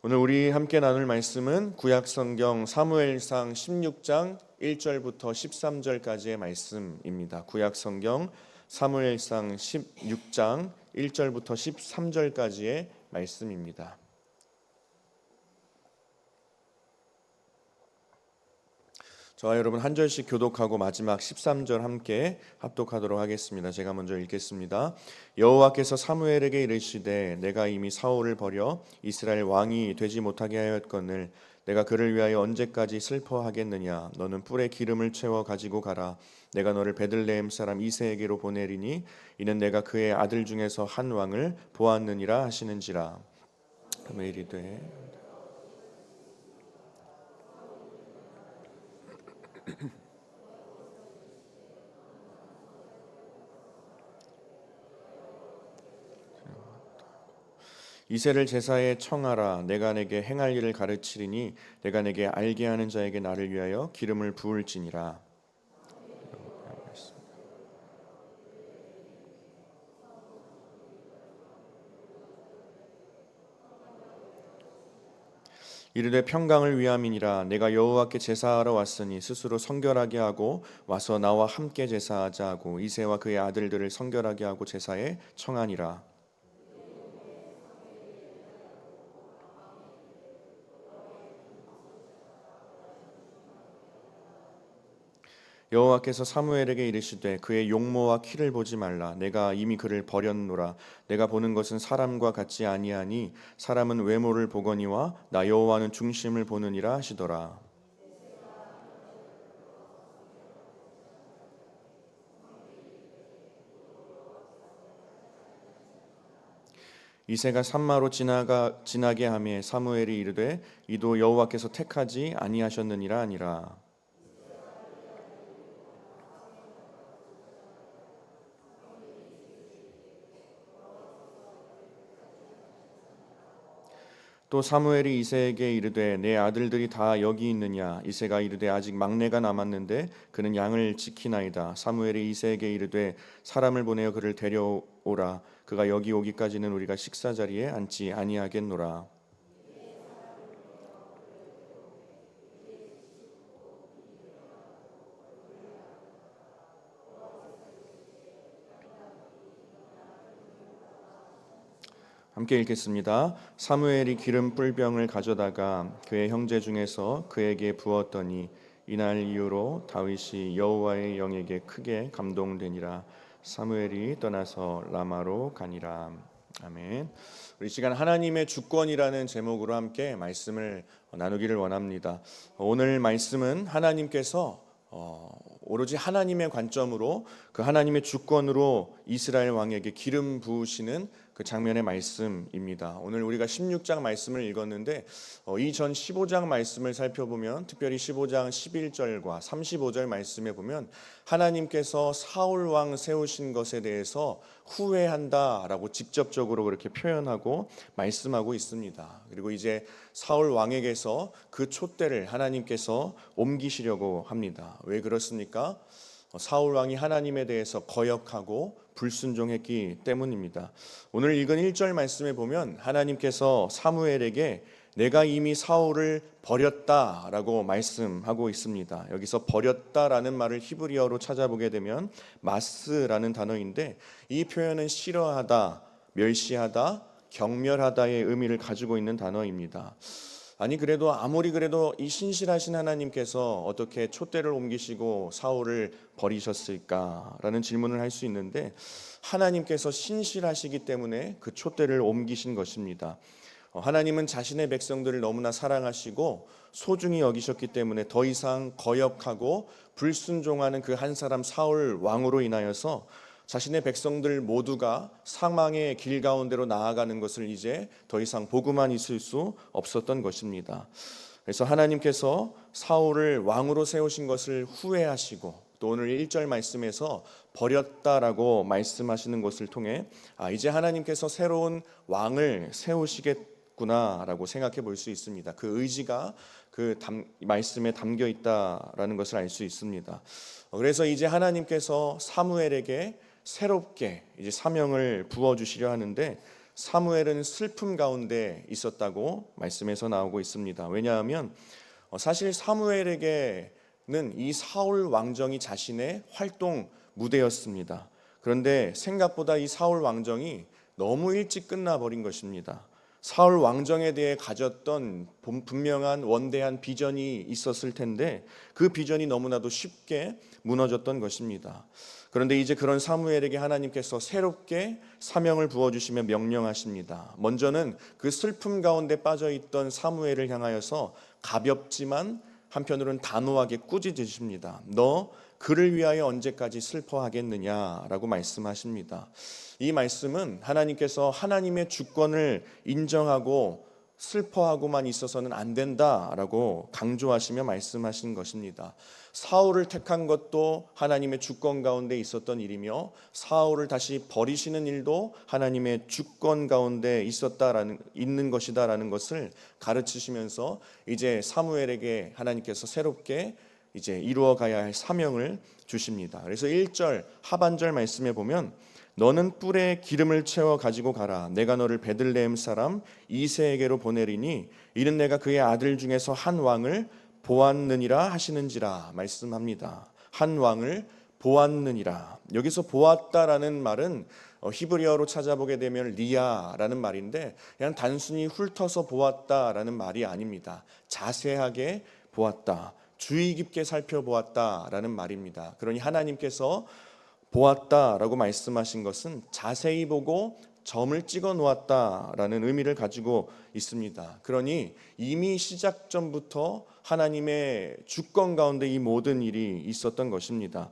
오늘 우리 함께 나눌 말씀은 구약성경 사무엘상 16장 1절부터 13절까지의 말씀입니다. 구약성경 사무엘상 16장 1절부터 13절까지의 말씀입니다. 저와 여러분 한 절씩 교독하고 마지막 13절 함께 합독하도록 하겠습니다. 제가 먼저 읽겠습니다. 여호와께서 사무엘에게 이르시되 내가 이미 사울을 버려 이스라엘 왕이 되지 못하게 하였거늘 내가 그를 위하여 언제까지 슬퍼하겠느냐. 너는 뿔에 기름을 채워 가지고 가라. 내가 너를 베들레헴 사람 이새에게로 보내리니 이는 내가 그의 아들 중에서 한 왕을 보았느니라 하시는지라. 그러면 이르되 이새를 제사에 청하라. 내가 내게 행할 일을 가르치리니 내가 내게 알게 하는 자에게 나를 위하여 기름을 부을지니라. 이르되 평강을 위함이니라. 내가 여호와께 제사하러 왔으니 스스로 성결하게 하고 와서 나와 함께 제사하자 하고 이새와 그의 아들들을 성결하게 하고 제사에 청하니라. 여호와께서 사무엘에게 이르시되 그의 용모와 키를 보지 말라. 내가 이미 그를 버렸노라. 내가 보는 것은 사람과 같지 아니하니 사람은 외모를 보거니와 나 여호와는 중심을 보느니라 하시더라. 이새가 산마로 지나게 하매 사무엘이 이르되 이도 여호와께서 택하지 아니하셨느니라 하니라. 또 사무엘이 이새에게 이르되 내 아들들이 다 여기 있느냐. 이새가 이르되 아직 막내가 남았는데 그는 양을 지키나이다. 사무엘이 이새에게 이르되 사람을 보내어 그를 데려오라. 그가 여기 오기까지는 우리가 식사 자리에 앉지 아니하겠노라. 함께 읽겠습니다. 사무엘이 기름 뿔병을 가져다가 그의 형제 중에서 그에게 부었더니 이날 이후로 다윗이 여호와의 영에게 크게 감동되니라. 사무엘이 떠나서 라마로 가니라. 아멘. 우리 시간 하나님의 주권이라는 제목으로 함께 말씀을 나누기를 원합니다. 오늘 말씀은 하나님께서 오로지 하나님의 관점으로 그 하나님의 주권으로 이스라엘 왕에게 기름 부으시는 그 장면의 말씀입니다. 오늘 우리가 16장 말씀을 읽었는데 이전 15장 말씀을 살펴보면 특별히 15장 11절과 35절 말씀에 보면 하나님께서 사울 왕 세우신 것에 대해서 후회한다라고 직접적으로 그렇게 표현하고 말씀하고 있습니다. 그리고 이제 사울 왕에게서 그 촛대를 하나님께서 옮기시려고 합니다. 왜 그렇습니까? 사울 왕이 하나님에 대해서 거역하고 불순종했기 때문입니다. 오늘 읽은 1절 말씀에 보면 하나님께서 사무엘에게 내가 이미 사울을 버렸다라고 말씀하고 있습니다. 여기서 버렸다라는 말을 히브리어로 찾아보게 되면 마스라는 단어인데 이 표현은 싫어하다, 멸시하다, 경멸하다의 의미를 가지고 있는 단어입니다. 아니 아무리 그래도 이 신실하신 하나님께서 어떻게 촛대를 옮기시고 사울을 버리셨을까라는 질문을 할 수 있는데 하나님께서 신실하시기 때문에 그 촛대를 옮기신 것입니다. 하나님은 자신의 백성들을 너무나 사랑하시고 소중히 여기셨기 때문에 더 이상 거역하고 불순종하는 그 한 사람 사울 왕으로 인하여서 자신의 백성들 모두가 사망의 길 가운데로 나아가는 것을 이제 더 이상 보고만 있을 수 없었던 것입니다. 그래서 하나님께서 사울을 왕으로 세우신 것을 후회하시고 또 오늘 1절 말씀에서 버렸다라고 말씀하시는 것을 통해 이제 하나님께서 새로운 왕을 세우시겠구나라고 생각해 볼 수 있습니다. 그 의지가 그 말씀에 담겨 있다라는 것을 알 수 있습니다. 그래서 이제 하나님께서 사무엘에게 새롭게 이제 사명을 부어 주시려 하는데 사무엘은 슬픔 가운데 있었다고 말씀에서 나오고 있습니다. 왜냐하면 사실 사무엘에게는 이 사울 왕정이 자신의 활동 무대였습니다. 그런데 생각보다 이 사울 왕정이 너무 일찍 끝나버린 것입니다. 사울 왕정에 대해 가졌던 분명한 원대한 비전이 있었을 텐데 그 비전이 너무나도 쉽게 무너졌던 것입니다. 그런데 이제 그런 사무엘에게 하나님께서 새롭게 사명을 부어주시며 명령하십니다. 먼저는 그 슬픔 가운데 빠져있던 사무엘을 향하여서 가볍지만 한편으로는 단호하게 꾸짖으십니다. 너 그를 위하여 언제까지 슬퍼하겠느냐라고 말씀하십니다. 이 말씀은 하나님께서 하나님의 주권을 인정하고 슬퍼하고만 있어서는 안 된다라고 강조하시며 말씀하신 것입니다. 사울을 택한 것도 하나님의 주권 가운데 있었던 일이며 사울을 다시 버리시는 일도 하나님의 주권 가운데 있는 것이다라는 것을 가르치시면서 이제 사무엘에게 하나님께서 새롭게 이제 이루어 가야 할 사명을 주십니다. 그래서 1절 하반절 말씀에 보면 너는 뿔에 기름을 채워 가지고 가라. 내가 너를 베들레헴 사람 이새에게로 보내리니 이는 내가 그의 아들 중에서 한 왕을 보았느니라 하시는지라 말씀합니다. 한 왕을 보았느니라. 여기서 보았다라는 말은 히브리어로 찾아보게 되면 리아라는 말인데 그냥 단순히 훑어서 보았다라는 말이 아닙니다. 자세하게 보았다. 주의 깊게 살펴보았다라는 말입니다. 그러니 하나님께서 보았다라고 말씀하신 것은 자세히 보고 점을 찍어 놓았다라는 의미를 가지고 있습니다. 그러니 이미 시작 전부터 하나님의 주권 가운데 이 모든 일이 있었던 것입니다.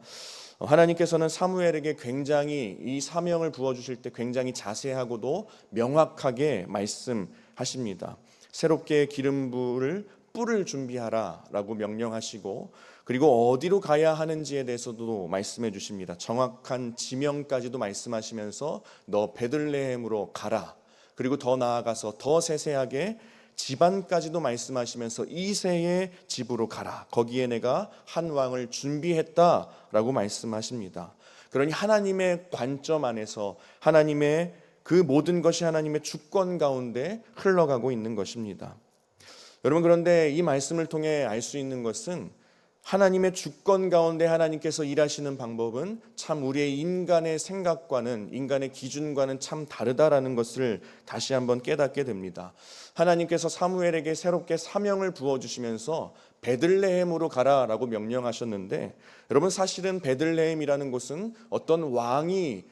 하나님께서는 사무엘에게 굉장히 이 사명을 부어주실 때 굉장히 자세하고도 명확하게 말씀하십니다. 새롭게 기름 부을 뿔을 준비하라라고 명령하시고 그리고 어디로 가야 하는지에 대해서도 말씀해 주십니다. 정확한 지명까지도 말씀하시면서 너 베들레헴으로 가라. 그리고 더 나아가서 더 세세하게 집안까지도 말씀하시면서 이새의 집으로 가라. 거기에 내가 한 왕을 준비했다라고 말씀하십니다. 그러니 하나님의 관점 안에서 하나님의 그 모든 것이 하나님의 주권 가운데 흘러가고 있는 것입니다. 여러분, 그런데 이 말씀을 통해 알 수 있는 것은 하나님의 주권 가운데 하나님께서 일하시는 방법은 참 우리의 인간의 생각과는, 인간의 기준과는 참 다르다라는 것을 다시 한번 깨닫게 됩니다. 하나님께서 사무엘에게 새롭게 사명을 부어주시면서 베들레헴으로 가라라고 명령하셨는데, 여러분, 사실은 베들레헴이라는 곳은 어떤 왕이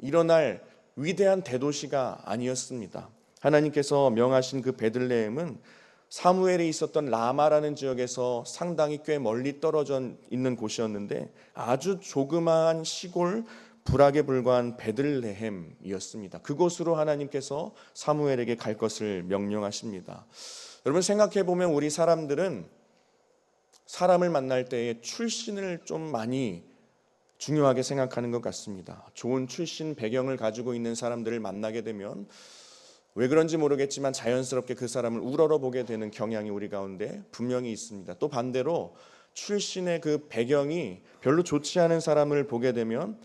일어날 위대한 대도시가 아니었습니다. 하나님께서 명하신 그 베들레헴은 사무엘이 있었던 라마라는 지역에서 상당히 꽤 멀리 떨어져 있는 곳이었는데 아주 조그마한 시골 불악에 불과한 베들레헴이었습니다. 그곳으로 하나님께서 사무엘에게 갈 것을 명령하십니다. 여러분, 생각해 보면 우리 사람들은 사람을 만날 때에 출신을 좀 많이 중요하게 생각하는 것 같습니다. 좋은 출신 배경을 가지고 있는 사람들을 만나게 되면 왜 그런지 모르겠지만 자연스럽게 그 사람을 우러러 보게 되는 경향이 우리 가운데 분명히 있습니다. 또 반대로 출신의 그 배경이 별로 좋지 않은 사람을 보게 되면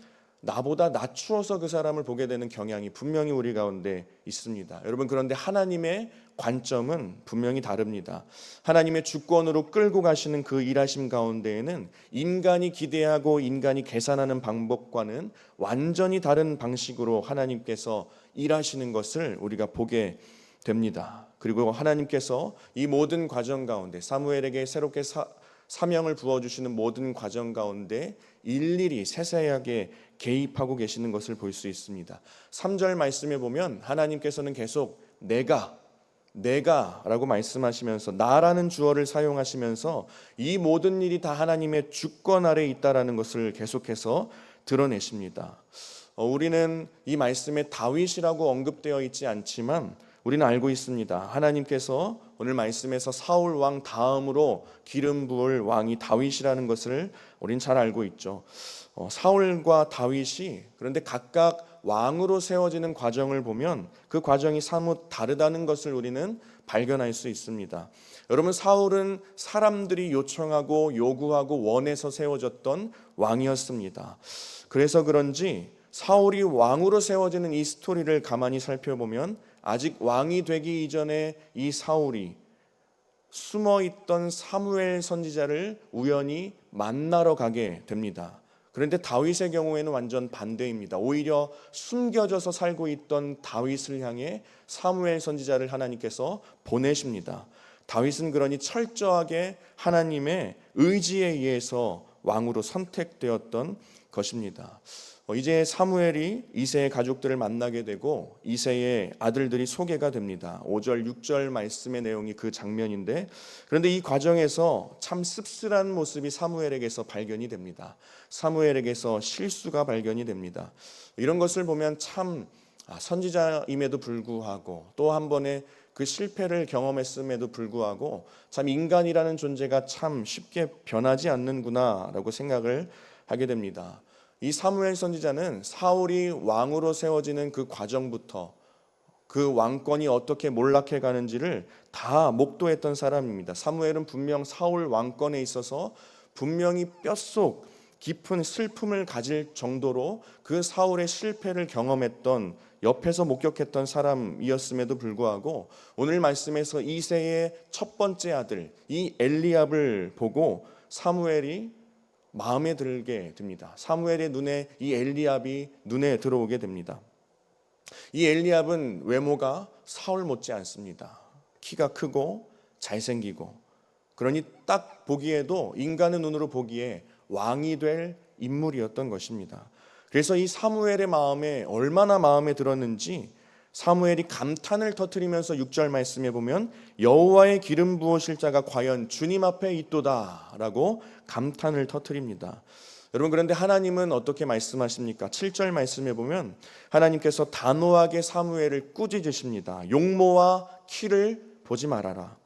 나보다 낮추어서 그 사람을 보게 되는 경향이 분명히 우리 가운데 있습니다. 여러분, 그런데 하나님의 관점은 분명히 다릅니다. 하나님의 주권으로 끌고 가시는 그 일하심 가운데에는 인간이 기대하고 인간이 계산하는 방법과는 완전히 다른 방식으로 하나님께서 일하시는 것을 우리가 보게 됩니다. 그리고 하나님께서 이 모든 과정 가운데 사무엘에게 새롭게 사명을 부어주시는 모든 과정 가운데 일일이 세세하게 개입하고 계시는 것을 볼 수 있습니다. 3절 말씀에 보면 하나님께서는 계속 내가 라고 말씀하시면서 나라는 주어를 사용하시면서 이 모든 일이 다 하나님의 주권 아래에 있다라는 것을 계속해서 드러내십니다. 우리는 이 말씀에 다윗이라고 언급되어 있지 않지만 우리는 알고 있습니다. 하나님께서 오늘 말씀에서 사울 왕 다음으로 기름 부을 왕이 다윗이라는 것을 우리는 잘 알고 있죠. 사울과 다윗이 그런데 각각 왕으로 세워지는 과정을 보면 그 과정이 사뭇 다르다는 것을 우리는 발견할 수 있습니다. 여러분, 사울은 사람들이 요청하고 요구하고 원해서 세워졌던 왕이었습니다. 그래서 그런지 사울이 왕으로 세워지는 이 스토리를 가만히 살펴보면 아직 왕이 되기 이전에 이 사울이 숨어있던 사무엘 선지자를 우연히 만나러 가게 됩니다. 그런데 다윗의 경우에는 완전 반대입니다. 오히려 숨겨져서 살고 있던 다윗을 향해 사무엘 선지자를 하나님께서 보내십니다. 다윗은 그러니 철저하게 하나님의 의지에 의해서 왕으로 선택되었던 것입니다. 이제 사무엘이 이새의 가족들을 만나게 되고 이새의 아들들이 소개가 됩니다. 5절, 6절 말씀의 내용이 그 장면인데, 그런데 이 과정에서 참 씁쓸한 모습이 사무엘에게서 발견이 됩니다. 사무엘에게서 실수가 발견이 됩니다. 이런 것을 보면 참 선지자임에도 불구하고 또 한 번의 그 실패를 경험했음에도 불구하고 참 인간이라는 존재가 참 쉽게 변하지 않는구나라고 생각을 하게 됩니다. 이 사무엘 선지자는 사울이 왕으로 세워지는 그 과정부터 그 왕권이 어떻게 몰락해 가는지를 다 목도했던 사람입니다. 사무엘은 분명 사울 왕권에 있어서 분명히 뼛속 깊은 슬픔을 가질 정도로 그 사울의 실패를 경험했던, 옆에서 목격했던 사람이었음에도 불구하고 오늘 말씀에서 이새의 첫 번째 아들 이 엘리압을 보고 사무엘이 마음에 들게 됩니다. 사무엘의 눈에 이 엘리압이 눈에 들어오게 됩니다. 이 엘리압은 외모가 사울 못지 않습니다. 키가 크고 잘생기고, 그러니 딱 보기에도, 인간의 눈으로 보기에 왕이 될 인물이었던 것입니다. 그래서 이 사무엘의 마음에 얼마나 마음에 들었는지 사무엘이 감탄을 터뜨리면서 6절 말씀에 보면 여호와의 기름 부으실 자가 과연 주님 앞에 있도다 라고 감탄을 터뜨립니다. 여러분, 그런데 하나님은 어떻게 말씀하십니까? 7절 말씀에 보면 하나님께서 단호하게 사무엘을 꾸짖으십니다. 용모와 키를 보지 말아라,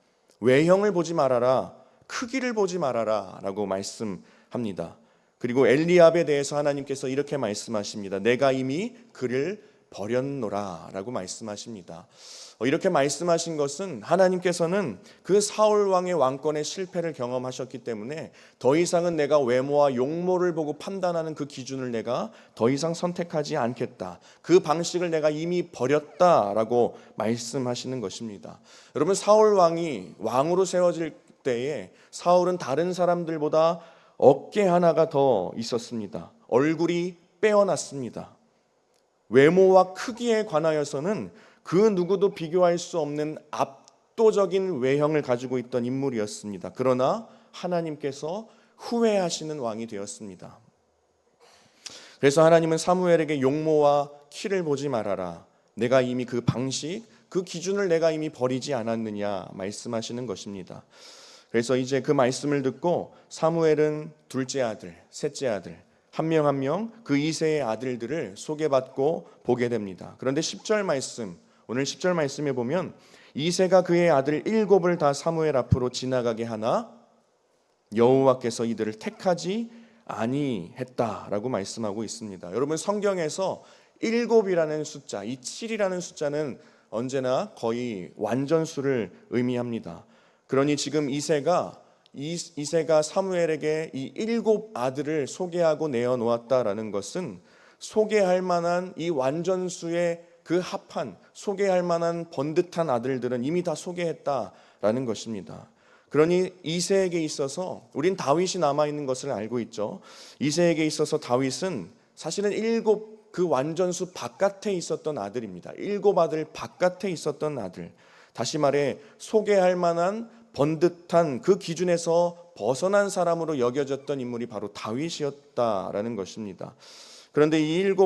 외형을 보지 말아라, 크기를 보지 말아라 라고 말씀합니다. 그리고 엘리압에 대해서 하나님께서 이렇게 말씀하십니다. 내가 이미 그를 버렸노라 라고 말씀하십니다. 이렇게 말씀하신 것은 하나님께서는 그 사울 왕의 왕권의 실패를 경험하셨기 때문에 더 이상은 내가 외모와 용모를 보고 판단하는 그 기준을 내가 더 이상 선택하지 않겠다, 그 방식을 내가 이미 버렸다라고 말씀하시는 것입니다. 여러분, 사울 왕이 왕으로 세워질 때에 사울은 다른 사람들보다 어깨 하나가 더 있었습니다. 얼굴이 빼어났습니다. 외모와 크기에 관하여서는 그 누구도 비교할 수 없는 압도적인 외형을 가지고 있던 인물이었습니다. 그러나 하나님께서 후회하시는 왕이 되었습니다. 그래서 하나님은 사무엘에게 용모와 키를 보지 말아라, 내가 이미 그 방식, 그 기준을 내가 이미 버리지 않았느냐 말씀하시는 것입니다. 그래서 이제 그 말씀을 듣고 사무엘은 둘째 아들, 셋째 아들 한 명 한 명 그 이새의 아들들을 소개받고 보게 됩니다. 그런데 10절 말씀, 오늘 10절 말씀에 보면 이새가 그의 아들 7을 다 사무엘 앞으로 지나가게 하나 여호와께서 이들을 택하지 아니했다라고 말씀하고 있습니다. 여러분, 성경에서 7이라는 숫자, 이 7이라는 숫자는 언제나 거의 완전수를 의미합니다. 그러니 지금 이새가 사무엘에게 이 7 아들을 소개하고 내어놓았다라는 것은 소개할 만한 이 완전수의 그 합한, 소개할 만한 번듯한 아들들은 이미 다 소개했다라는 것입니다. 그러니 이새에게 있어서, 우린 다윗이 남아있는 것을 알고 있죠. 이새에게 있어서 다윗은 사실은 7 그 완전수 바깥에 있었던 아들입니다. 7 아들 바깥에 있었던 아들, 다시 말해 소개할 만한 번듯한 그 기준에서 벗어난 사람으로 여겨졌던 인물이 바로 다윗이었다라는 것입니다. 그런데 이 7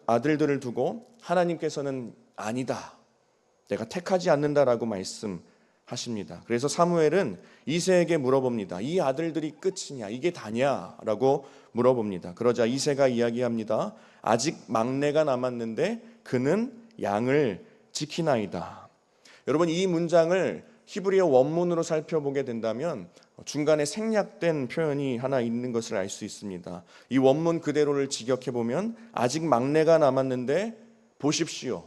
아들들을 두고 하나님께서는 아니다, 내가 택하지 않는다라고 말씀하십니다. 그래서 사무엘은 이새에게 물어봅니다. 이 아들들이 끝이냐, 이게 다냐 라고 물어봅니다. 그러자 이새가 이야기합니다. 아직 막내가 남았는데 그는 양을 지키나이다. 여러분, 이 문장을 히브리어 원문으로 살펴보게 된다면 중간에 생략된 표현이 하나 있는 것을 알 수 있습니다. 이 원문 그대로를 직역해 보면 아직 막내가 남았는데 보십시오,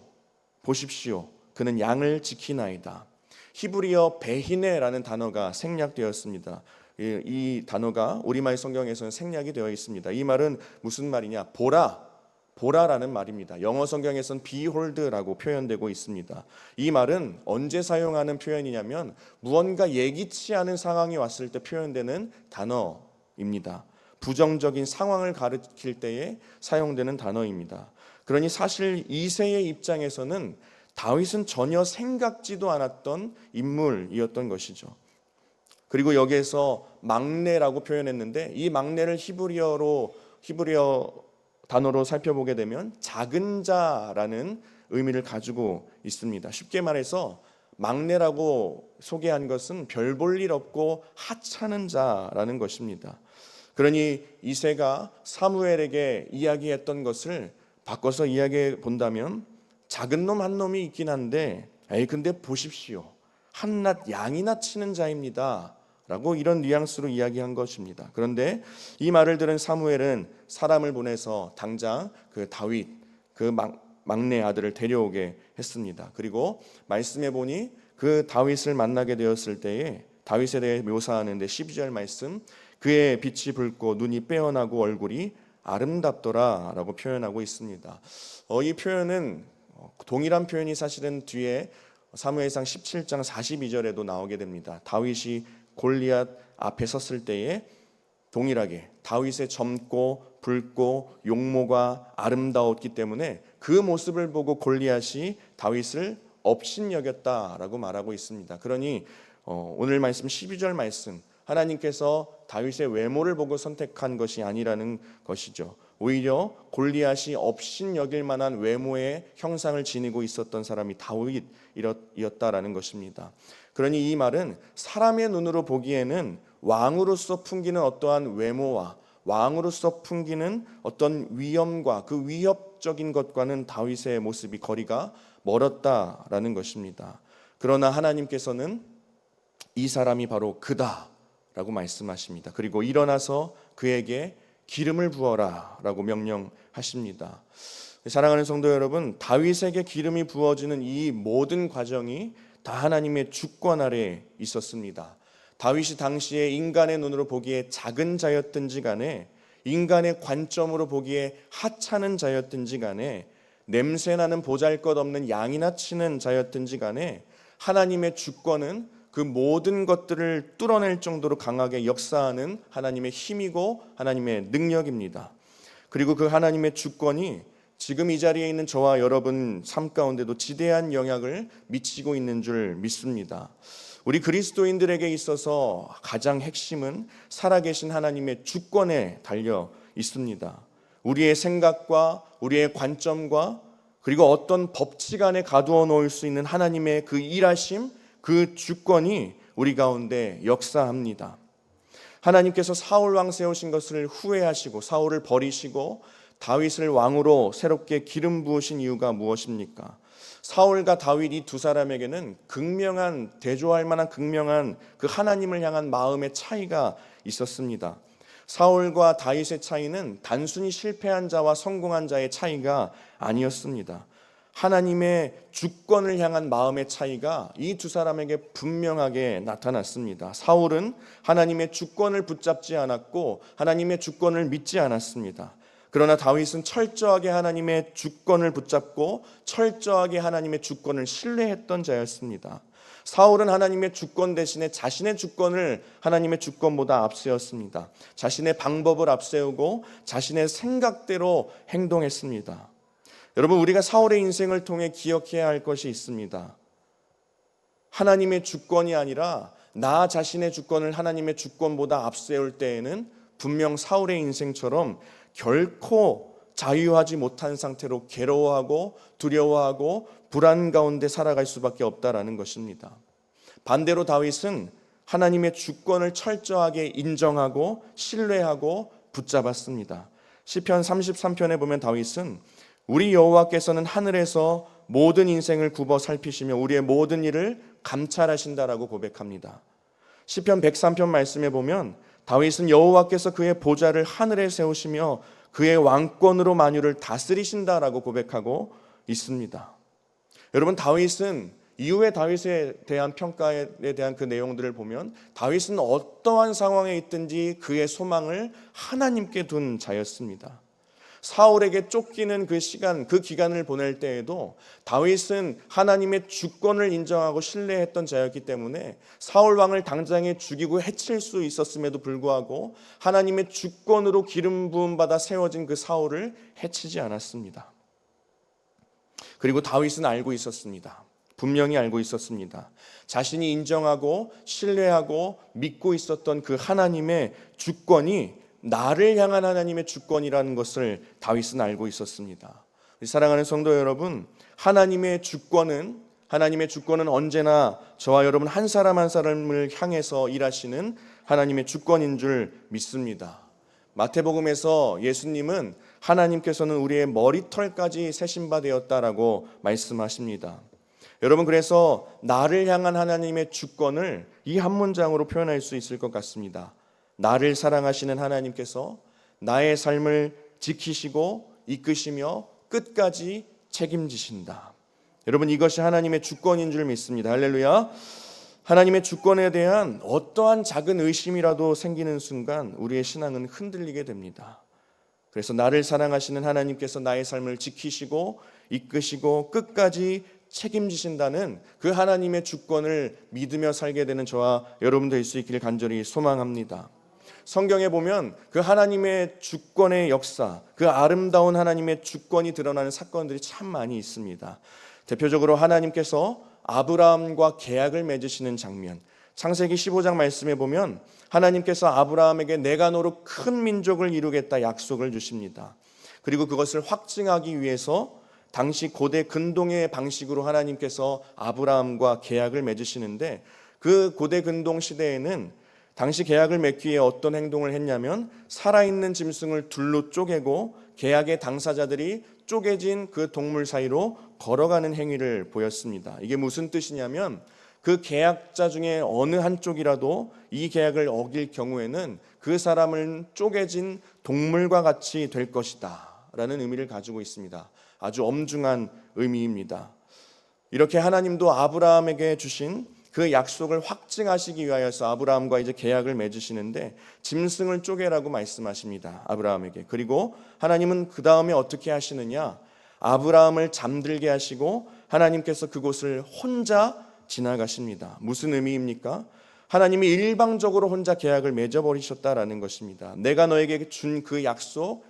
그는 양을 지키나이다. 히브리어 베히네라는 단어가 생략되었습니다. 이 단어가 우리말 성경에서는 생략이 되어 있습니다. 이 말은 무슨 말이냐? 보라, 보라라는 말입니다. 영어 성경에서는 behold라고 표현되고 있습니다. 이 말은 언제 사용하는 표현이냐면 무언가 예기치 않은 상황이 왔을 때 표현되는 단어입니다. 부정적인 상황을 가리킬 때에 사용되는 단어입니다. 그러니 사실 이새의 입장에서는 다윗은 전혀 생각지도 않았던 인물이었던 것이죠. 그리고 여기에서 막내라고 표현했는데 이 막내를 히브리어 단어로 살펴보게 되면 작은 자라는 의미를 가지고 있습니다. 쉽게 말해서 막내라고 소개한 것은 별 볼 일 없고 하찮은 자라는 것입니다. 그러니 이새가 사무엘에게 이야기했던 것을 바꿔서 이야기해 본다면 작은 놈 한 놈이 있긴 한데 근데 보십시오. 한낱 양이나 치는 자입니다 라고 이런 뉘앙스로 이야기한 것입니다. 그런데 이 말을 들은 사무엘은 사람을 보내서 당장 그 다윗 그 막내 아들을 데려오게 했습니다. 그리고 말씀해 보니 그 다윗을 만나게 되었을 때에 다윗에 대해 묘사하는데 12절 말씀, 그의 빛이 붉고 눈이 빼어나고 얼굴이 아름답더라 라고 표현하고 있습니다. 이 표현은 동일한 표현이 사실은 뒤에 사무엘상 17장 42절에도 나오게 됩니다. 다윗이 골리앗 앞에 섰을 때에 동일하게 다윗의 젊고 붉고 용모가 아름다웠기 때문에 그 모습을 보고 골리앗이 다윗을 업신여겼다라고 말하고 있습니다. 그러니 오늘 말씀 12절 말씀, 하나님께서 다윗의 외모를 보고 선택한 것이 아니라는 것이죠. 오히려 골리앗이 업신여길 만한 외모의 형상을 지니고 있었던 사람이 다윗이었다라는 것입니다. 그러니 이 말은 사람의 눈으로 보기에는 왕으로서 풍기는 어떠한 외모와 왕으로서 풍기는 어떤 위엄과 그 위협적인 것과는 다윗의 모습이 거리가 멀었다라는 것입니다. 그러나 하나님께서는 이 사람이 바로 그다라고 말씀하십니다. 그리고 일어나서 그에게 기름을 부어라 라고 명령하십니다. 사랑하는 성도 여러분, 다윗에게 기름이 부어지는 이 모든 과정이 다 하나님의 주권 아래 있었습니다. 다윗이 당시에 인간의 눈으로 보기에 작은 자였든지 간에 인간의 관점으로 보기에 하찮은 자였든지 간에 냄새나는 보잘것없는 양이나 치는 자였든지 간에 하나님의 주권은 그 모든 것들을 뚫어낼 정도로 강하게 역사하는 하나님의 힘이고 하나님의 능력입니다. 그리고 그 하나님의 주권이 지금 이 자리에 있는 저와 여러분 삶 가운데도 지대한 영향을 미치고 있는 줄 믿습니다. 우리 그리스도인들에게 있어서 가장 핵심은 살아계신 하나님의 주권에 달려 있습니다. 우리의 생각과 우리의 관점과 그리고 어떤 법칙 안에 가두어 놓을 수 있는 하나님의 그 일하심, 그 주권이 우리 가운데 역사합니다. 하나님께서 사울 왕 세우신 것을 후회하시고 사울을 버리시고 다윗을 왕으로 새롭게 기름 부으신 이유가 무엇입니까? 사울과 다윗 이 두 사람에게는 대조할 만한 극명한 그 하나님을 향한 마음의 차이가 있었습니다. 사울과 다윗의 차이는 단순히 실패한 자와 성공한 자의 차이가 아니었습니다. 하나님의 주권을 향한 마음의 차이가 이 두 사람에게 분명하게 나타났습니다. 사울은 하나님의 주권을 붙잡지 않았고 하나님의 주권을 믿지 않았습니다. 그러나 다윗은 철저하게 하나님의 주권을 붙잡고 철저하게 하나님의 주권을 신뢰했던 자였습니다. 사울은 하나님의 주권 대신에 자신의 주권을 하나님의 주권보다 앞세웠습니다. 자신의 방법을 앞세우고 자신의 생각대로 행동했습니다. 여러분, 우리가 사울의 인생을 통해 기억해야 할 것이 있습니다. 하나님의 주권이 아니라 나 자신의 주권을 하나님의 주권보다 앞세울 때에는 분명 사울의 인생처럼 결코 자유하지 못한 상태로 괴로워하고 두려워하고 불안 가운데 살아갈 수밖에 없다라는 것입니다. 반대로 다윗은 하나님의 주권을 철저하게 인정하고 신뢰하고 붙잡았습니다. 시편 33편에 보면 다윗은 우리 여호와께서는 하늘에서 모든 인생을 굽어 살피시며 우리의 모든 일을 감찰하신다라고 고백합니다. 시편 103편 말씀에 보면 다윗은 여호와께서 그의 보좌를 하늘에 세우시며 그의 왕권으로 만유를 다스리신다라고 고백하고 있습니다. 여러분, 다윗은 이후에 다윗에 대한 평가에 대한 그 내용들을 보면 다윗은 어떠한 상황에 있든지 그의 소망을 하나님께 둔 자였습니다. 사울에게 쫓기는 그 시간, 그 기간을 보낼 때에도 다윗은 하나님의 주권을 인정하고 신뢰했던 자였기 때문에 사울 왕을 당장에 죽이고 해칠 수 있었음에도 불구하고 하나님의 주권으로 기름 부음 받아 세워진 그 사울을 해치지 않았습니다. 그리고 다윗은 알고 있었습니다. 분명히 알고 있었습니다. 자신이 인정하고 신뢰하고 믿고 있었던 그 하나님의 주권이 나를 향한 하나님의 주권이라는 것을 다윗은 알고 있었습니다. 사랑하는 성도 여러분, 하나님의 주권은 언제나 저와 여러분 한 사람 한 사람을 향해서 일하시는 하나님의 주권인 줄 믿습니다. 마태복음에서 예수님은 하나님께서는 우리의 머리털까지 세신 바 되었다라고 말씀하십니다. 여러분, 그래서 나를 향한 하나님의 주권을 이 한 문장으로 표현할 수 있을 것 같습니다. 나를 사랑하시는 하나님께서 나의 삶을 지키시고 이끄시며 끝까지 책임지신다. 여러분, 이것이 하나님의 주권인 줄 믿습니다. 할렐루야. 하나님의 주권에 대한 어떠한 작은 의심이라도 생기는 순간 우리의 신앙은 흔들리게 됩니다. 그래서 나를 사랑하시는 하나님께서 나의 삶을 지키시고 이끄시고 끝까지 책임지신다는 그 하나님의 주권을 믿으며 살게 되는 저와 여러분 될 수 있기를 간절히 소망합니다. 성경에 보면 그 하나님의 주권의 역사, 그 아름다운 하나님의 주권이 드러나는 사건들이 참 많이 있습니다. 대표적으로 하나님께서 아브라함과 계약을 맺으시는 장면, 창세기 15장 말씀에 보면 하나님께서 아브라함에게 내가 너로 큰 민족을 이루겠다 약속을 주십니다. 그리고 그것을 확증하기 위해서 당시 고대 근동의 방식으로 하나님께서 아브라함과 계약을 맺으시는데, 그 고대 근동 시대에는 당시 계약을 맺기 위해 어떤 행동을 했냐면 살아있는 짐승을 둘로 쪼개고 계약의 당사자들이 쪼개진 그 동물 사이로 걸어가는 행위를 보였습니다. 이게 무슨 뜻이냐면 그 계약자 중에 어느 한쪽이라도 이 계약을 어길 경우에는 그 사람은 쪼개진 동물과 같이 될 것이다 라는 의미를 가지고 있습니다. 아주 엄중한 의미입니다. 이렇게 하나님도 아브라함에게 주신 그 약속을 확증하시기 위하여서 아브라함과 이제 계약을 맺으시는데 짐승을 쪼개라고 말씀하십니다. 아브라함에게. 그리고 하나님은 그 다음에 어떻게 하시느냐, 아브라함을 잠들게 하시고 하나님께서 그곳을 혼자 지나가십니다. 무슨 의미입니까? 하나님이 일방적으로 혼자 계약을 맺어버리셨다라는 것입니다. 내가 너에게 준 그 약속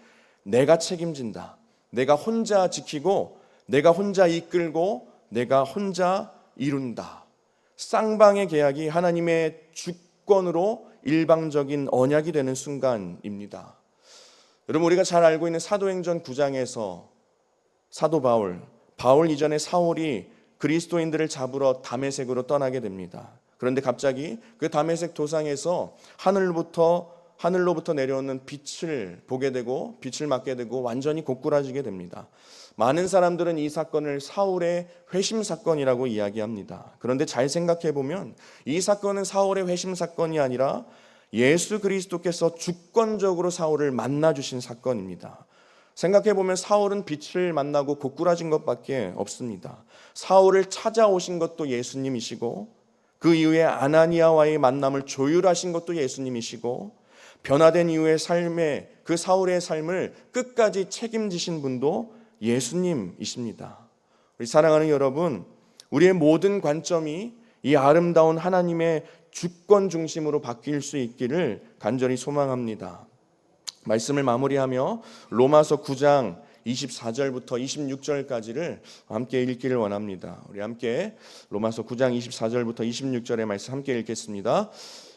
내가 책임진다. 내가 혼자 지키고 내가 혼자 이끌고 내가 혼자 이룬다. 쌍방의 계약이 하나님의 주권으로 일방적인 언약이 되는 순간입니다. 여러분, 우리가 잘 알고 있는 사도행전 9장에서 사도 바울 이전에 사울이 그리스도인들을 잡으러 다메섹으로 떠나게 됩니다. 그런데 갑자기 그 다메섹 도상에서 하늘로부터 내려오는 빛을 보게 되고 빛을 맞게 되고 완전히 고꾸라지게 됩니다. 많은 사람들은 이 사건을 사울의 회심 사건이라고 이야기합니다. 그런데 잘 생각해 보면 이 사건은 사울의 회심 사건이 아니라 예수 그리스도께서 주권적으로 사울을 만나 주신 사건입니다. 생각해 보면 사울은 빛을 만나고 고꾸라진 것밖에 없습니다. 사울을 찾아오신 것도 예수님이시고 그 이후에 아나니아와의 만남을 조율하신 것도 예수님이시고 변화된 이후의 삶에 그 사울의 삶을 끝까지 책임지신 분도 예수님이십니다. 우리 사랑하는 여러분, 우리의 모든 관점이 이 아름다운 하나님의 주권 중심으로 바뀔 수 있기를 간절히 소망합니다. 말씀을 마무리하며 로마서 9장 24절부터 26절까지를 함께 읽기를 원합니다. 우리 함께 로마서 9장 24절부터 26절의 말씀 함께 읽겠습니다.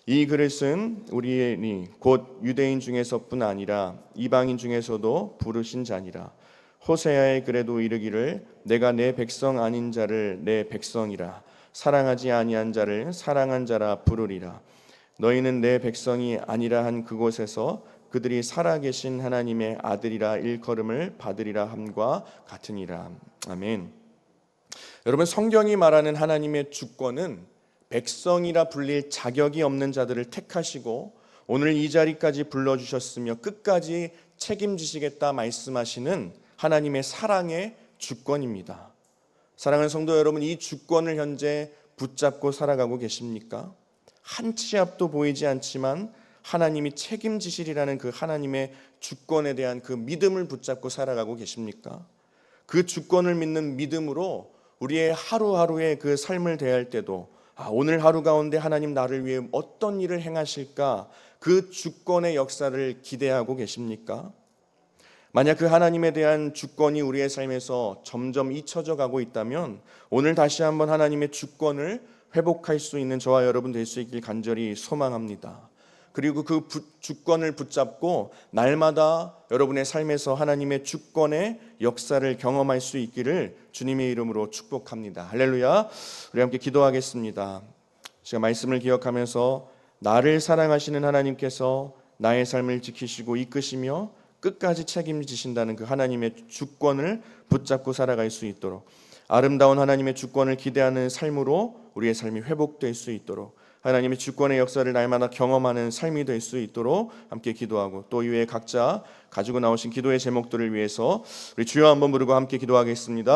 이 글을 쓴 우리니 곧 유대인 중에서뿐 아니라 이방인 중에서도 부르신 자니라. 호세아의 글에도 이르기를 내가 내 백성 아닌 자를 내 백성이라 사랑하지 아니한 자를 사랑한 자라 부르리라. 너희는 내 백성이 아니라 한 그곳에서 그들이 살아계신 하나님의 아들이라 일컬음을 받으리라 함과 같으니라. 아멘. 여러분, 성경이 말하는 하나님의 주권은 백성이라 불릴 자격이 없는 자들을 택하시고 오늘 이 자리까지 불러주셨으며 끝까지 책임지시겠다 말씀하시는 하나님의 사랑의 주권입니다. 사랑하는 성도 여러분, 이 주권을 현재 붙잡고 살아가고 계십니까? 한 치 앞도 보이지 않지만 하나님이 책임지시리라는 그 하나님의 주권에 대한 그 믿음을 붙잡고 살아가고 계십니까? 그 주권을 믿는 믿음으로 우리의 하루하루의 그 삶을 대할 때도 오늘 하루 가운데 하나님 나를 위해 어떤 일을 행하실까? 그 주권의 역사를 기대하고 계십니까? 만약 그 하나님에 대한 주권이 우리의 삶에서 점점 잊혀져 가고 있다면 오늘 다시 한번 하나님의 주권을 회복할 수 있는 저와 여러분 될 수 있길 간절히 소망합니다. 그리고 그 주권을 붙잡고 날마다 여러분의 삶에서 하나님의 주권의 역사를 경험할 수 있기를 주님의 이름으로 축복합니다. 할렐루야. 우리 함께 기도하겠습니다. 제가 말씀을 기억하면서 나를 사랑하시는 하나님께서 나의 삶을 지키시고 이끄시며 끝까지 책임지신다는 그 하나님의 주권을 붙잡고 살아갈 수 있도록, 아름다운 하나님의 주권을 기대하는 삶으로 우리의 삶이 회복될 수 있도록, 하나님의 주권의 역사를 날마다 경험하는 삶이 될 수 있도록 함께 기도하고, 또 이외에 각자 가지고 나오신 기도의 제목들을 위해서 우리 주여 한번 부르고 함께 기도하겠습니다.